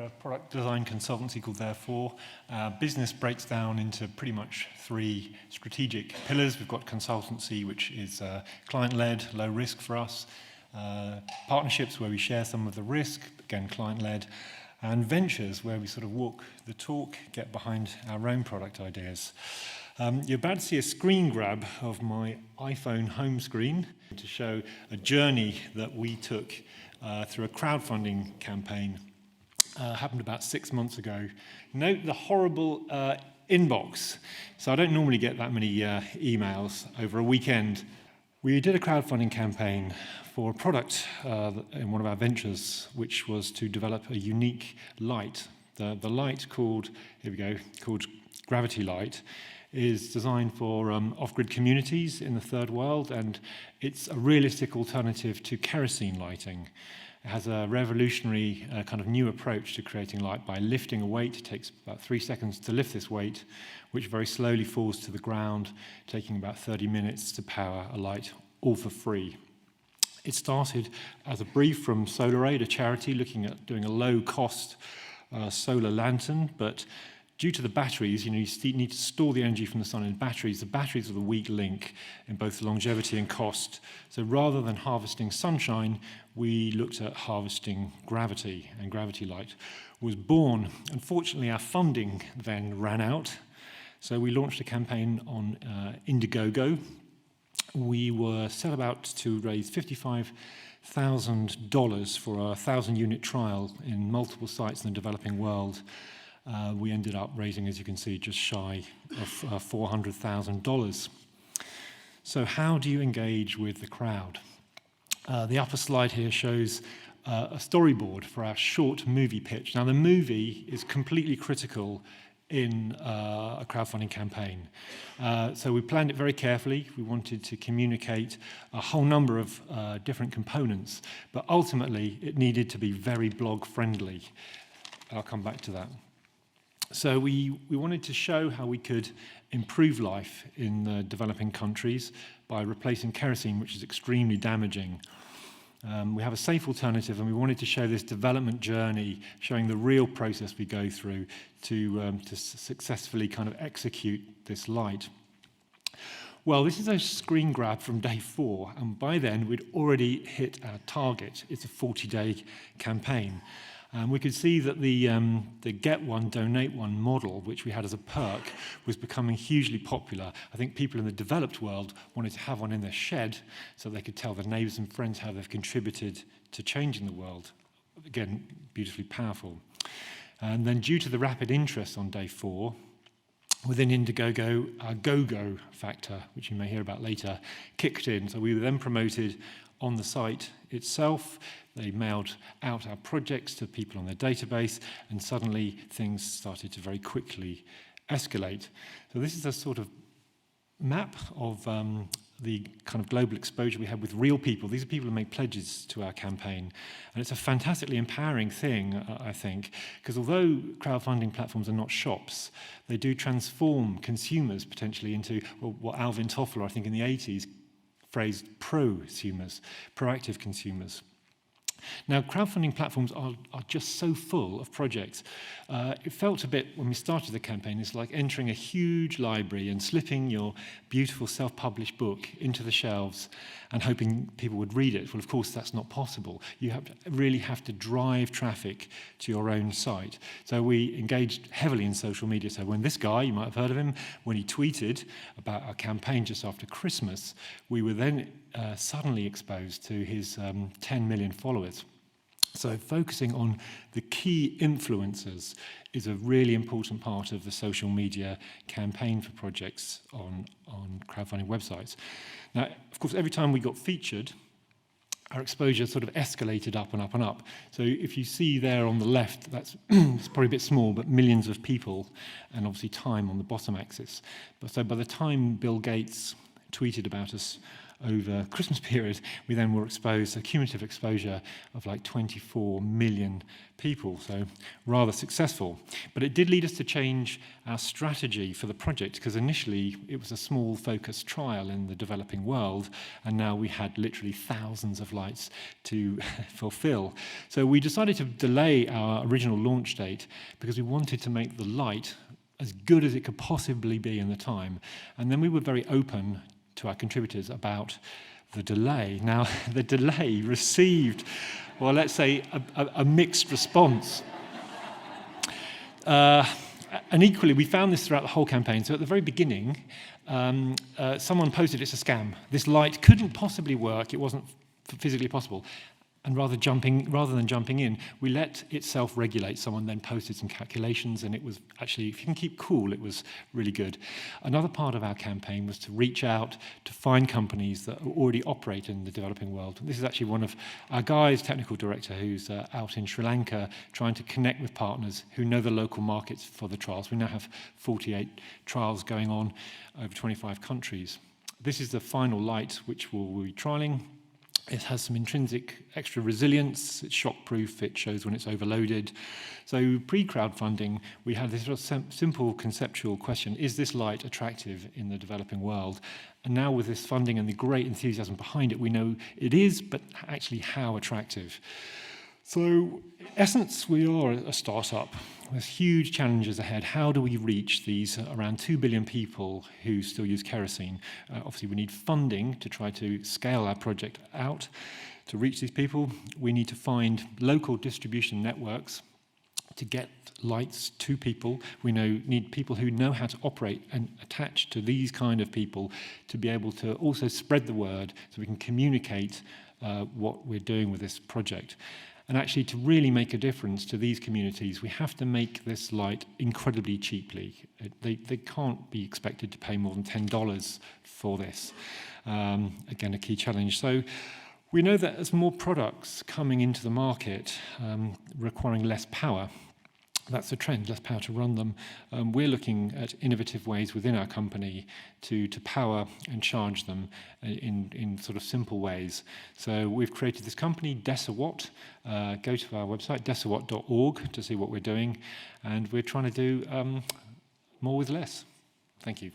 a product design consultancy called Therefore. Our business breaks down into pretty much 3 strategic pillars. We've got consultancy, which is client-led, low risk for us. Partnerships, where we share some of the risk, again, client-led. And ventures, where we sort of walk the talk, get behind our own product ideas. You're about to see a screen grab of my iPhone home screen to show a journey that we took through a crowdfunding campaign. Happened about 6 months ago. Note the horrible inbox. So I don't normally get that many emails over a weekend. We did a crowdfunding campaign for a product in one of our ventures, which was to develop a unique light. The light called, here we go, called GravityLight, is designed for off-grid communities in the third world, and it's a realistic alternative to kerosene lighting. It has a revolutionary kind of new approach to creating light by lifting a weight. It takes about 3 seconds to lift this weight, which very slowly falls to the ground, taking about 30 minutes to power a light, all for free. It started as a brief from SolarAid, a charity looking at doing a low-cost solar lantern, but due to the batteries, you need to store the energy from the sun in batteries. The batteries are the weak link in both longevity and cost. So rather than harvesting sunshine, we looked at harvesting gravity, and GravityLight was born. Unfortunately, our funding then ran out, so we launched a campaign on Indiegogo. We were set about to raise $55,000 for a 1,000-unit trial in multiple sites in the developing world. We ended up raising, as you can see, just shy of $400,000. So how do you engage with the crowd? The upper slide here shows a storyboard for our short movie pitch. Now, the movie is completely critical in a crowdfunding campaign. So we planned it very carefully. We wanted to communicate a whole number of different components, but ultimately it needed to be very blog-friendly. I'll come back to that. So we wanted to show how we could improve life in developing countries by replacing kerosene, which is extremely damaging. We have a safe alternative, and we wanted to show this development journey, showing the real process we go through to successfully kind of execute this light. Well, this is a screen grab from day 4, and by then we'd already hit our target. It's a 40-day campaign. We could see that the get one, donate one model, which we had as a perk, was becoming hugely popular. I think people in the developed world wanted to have one in their shed so they could tell their neighbors and friends how they've contributed to changing the world. Again, beautifully powerful. And then due to the rapid interest on day 4, within Indiegogo, our go-go factor, which you may hear about later, kicked in. So we were then promoted on the site itself. They mailed out our projects to people on their database, and suddenly things started to very quickly escalate. So this is a sort of map of the kind of global exposure we had with real people. These are people who made pledges to our campaign. And it's a fantastically empowering thing, I think, because although crowdfunding platforms are not shops, they do transform consumers potentially into what Alvin Toffler, I think in the 80s, phrased prosumers, proactive consumers. Now, crowdfunding platforms are just so full of projects. It felt a bit, when we started the campaign, it's like entering a huge library and slipping your beautiful self-published book into the shelves and hoping people would read it. Well, of course, that's not possible. You really have to drive traffic to your own site. So we engaged heavily in social media. So when this guy, you might have heard of him, when he tweeted about our campaign just after Christmas, we were then suddenly exposed to his 10 million followers. So focusing on the key influencers is a really important part of the social media campaign for projects on crowdfunding websites. Now, of course, every time we got featured, our exposure sort of escalated up and up and up. So if you see there on the left, that's it's probably a bit small, but millions of people, and obviously time on the bottom axis. So by the time Bill Gates tweeted about us, over Christmas period, we then were exposed, a cumulative exposure of like 24 million people, so rather successful. But it did lead us to change our strategy for the project, because initially it was a small focused trial in the developing world, and now we had literally thousands of lights to fulfill. So we decided to delay our original launch date because we wanted to make the light as good as it could possibly be in the time. And then we were very open to our contributors about the delay. Now, the delay received, well, let's say, a mixed response. And equally, we found this throughout the whole campaign. So at the very beginning, someone posted it's a scam. This light couldn't possibly work. It wasn't physically possible. And rather than jumping in, we let it self-regulate. Someone then posted some calculations, and it was actually, if you can keep cool, it was really good. Another part of our campaign was to reach out to find companies that already operate in the developing world. This is actually one of our guys, technical director, who's out in Sri Lanka trying to connect with partners who know the local markets for the trials. We now have 48 trials going on over 25 countries. This is the final light which we'll be trialing. It has some intrinsic extra resilience, it's shockproof, it shows when it's overloaded. So pre-crowdfunding, we had this sort of simple conceptual question, is this light attractive in the developing world? And now with this funding and the great enthusiasm behind it, we know it is, but actually how attractive. So in essence, we are a startup. There's huge challenges ahead. How do we reach these around 2 billion people who still use kerosene? Obviously, we need funding to try to scale our project out to reach these people. We need to find local distribution networks to get lights to people. We need people who know how to operate and attach to these kind of people to be able to also spread the word so we can communicate what we're doing with this project. And actually, to really make a difference to these communities, we have to make this light incredibly cheaply. They can't be expected to pay more than $10 for this. Again, a key challenge. So we know that as more products coming into the market requiring less power, that's a trend, less power to run them. We're looking at innovative ways within our company to power and charge them in sort of simple ways. So we've created this company, Deciwatt. Go to our website, deciwatt.org, to see what we're doing. And we're trying to do more with less. Thank you.